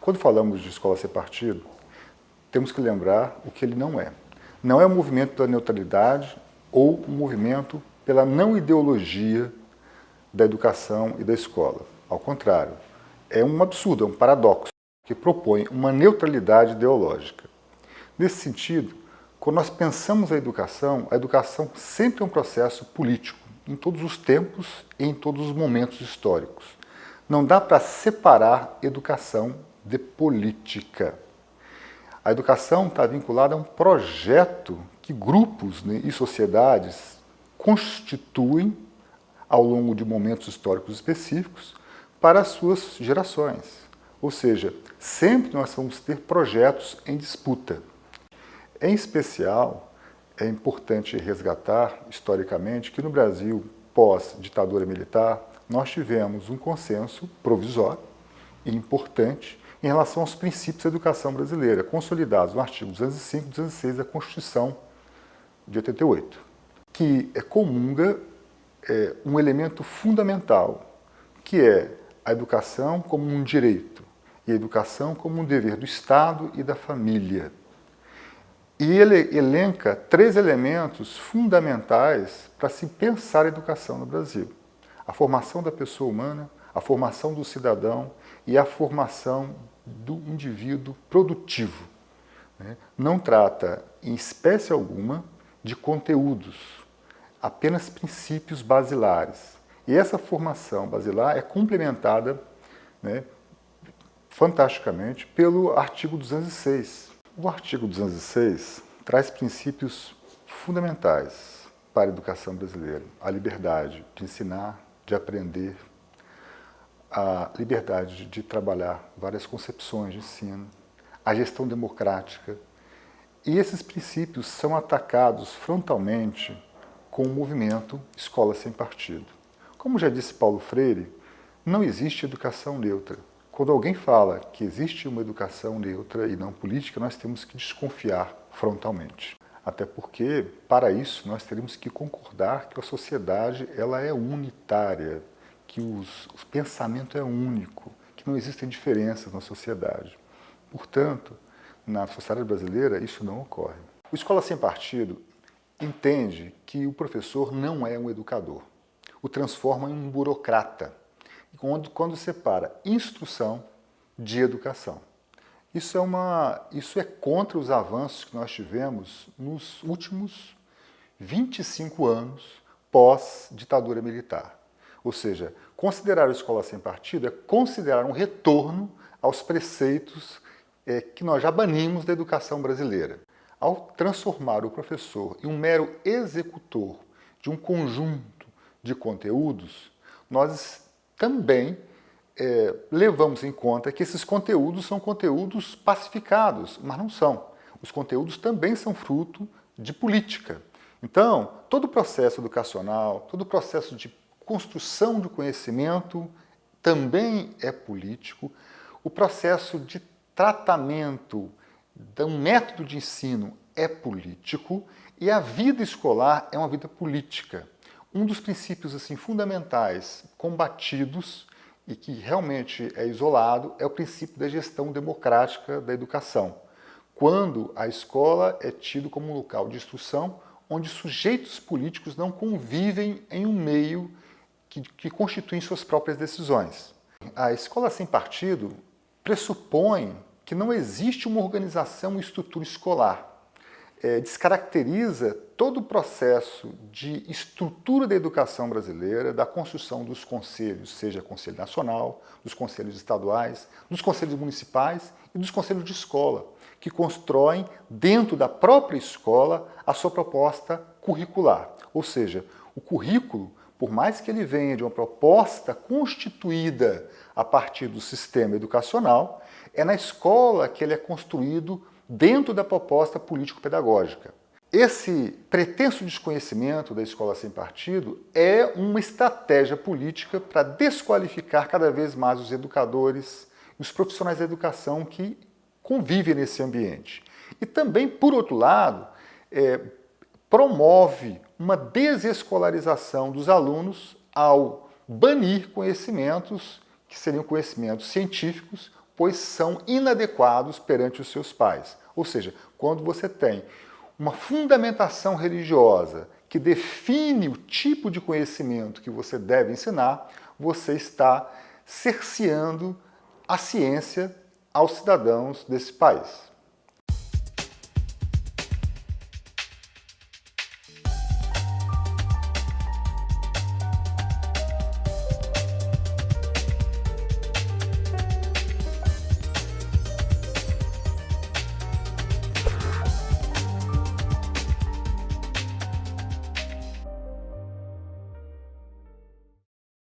Quando falamos de escola sem partido, temos que lembrar o que ele não é. Não é um movimento pela neutralidade ou um movimento pela não ideologia da educação e da escola. Ao contrário, é um absurdo, é um paradoxo que propõe uma neutralidade ideológica. Nesse sentido, quando nós pensamos a educação sempre é um processo político, em todos os tempos e em todos os momentos históricos. Não dá para separar educação de política. A educação está vinculada a um projeto que grupos, né, e sociedades constituem ao longo de momentos históricos específicos para as suas gerações. Ou seja, sempre nós vamos ter projetos em disputa. Em especial, é importante resgatar, historicamente, que no Brasil, pós-ditadura militar, nós tivemos um consenso provisório e importante em relação aos princípios da educação brasileira, consolidados no artigo 205 e 206 da Constituição de 88, que comunga um elemento fundamental, que é a educação como um direito e a educação como um dever do Estado e da família. E ele elenca 3 elementos fundamentais para se pensar a educação no Brasil: a formação da pessoa humana, a formação do cidadão e a formação do indivíduo produtivo. Não trata, em espécie alguma, de conteúdos, apenas princípios basilares. E essa formação basilar é complementada, fantasticamente, pelo artigo 206. O artigo 206 traz princípios fundamentais para a educação brasileira: a liberdade de ensinar, de aprender, a liberdade de trabalhar várias concepções de ensino, a gestão democrática. E esses princípios são atacados frontalmente com o movimento Escola Sem Partido. Como já disse Paulo Freire, não existe educação neutra. Quando alguém fala que existe uma educação neutra e não política, nós temos que desconfiar frontalmente. Até porque, para isso, nós teremos que concordar que a sociedade ela é unitária, que o pensamento é único, que não existem diferenças na sociedade. Portanto, na sociedade brasileira, isso não ocorre. O Escola Sem Partido entende que o professor não é um educador, o transforma em um burocrata, quando separa instrução de educação. Isso é contra os avanços que nós tivemos nos últimos 25 anos pós-ditadura militar. Ou seja, considerar a escola sem partido é considerar um retorno aos preceitos que nós já banimos da educação brasileira. Ao transformar o professor em um mero executor de um conjunto de conteúdos, nós também levamos em conta que esses conteúdos são conteúdos pacificados, mas não são. Os conteúdos também são fruto de política. Então, todo o processo educacional, todo o processo de construção de conhecimento também é político. O processo de tratamento de um método de ensino é político e a vida escolar é uma vida política. Um dos princípios assim, fundamentais combatidos e que realmente é isolado é o princípio da gestão democrática da educação, quando a escola é tida como um local de instrução onde sujeitos políticos não convivem em um meio que constituem suas próprias decisões. A escola sem partido pressupõe que não existe uma organização e estrutura escolar. Descaracteriza todo o processo de estrutura da educação brasileira, da construção dos conselhos, seja Conselho Nacional, dos conselhos estaduais, dos conselhos municipais e dos conselhos de escola, que constroem dentro da própria escola a sua proposta curricular. Ou seja, o currículo, por mais que ele venha de uma proposta constituída a partir do sistema educacional, é na escola que ele é construído dentro da proposta político-pedagógica. Esse pretenso desconhecimento da escola sem partido é uma estratégia política para desqualificar cada vez mais os educadores e os profissionais da educação que convivem nesse ambiente. E também, por outro lado, promove uma desescolarização dos alunos ao banir conhecimentos que seriam conhecimentos científicos pois são inadequados perante os seus pais. Ou seja, quando você tem uma fundamentação religiosa que define o tipo de conhecimento que você deve ensinar, você está cerceando a ciência aos cidadãos desse país.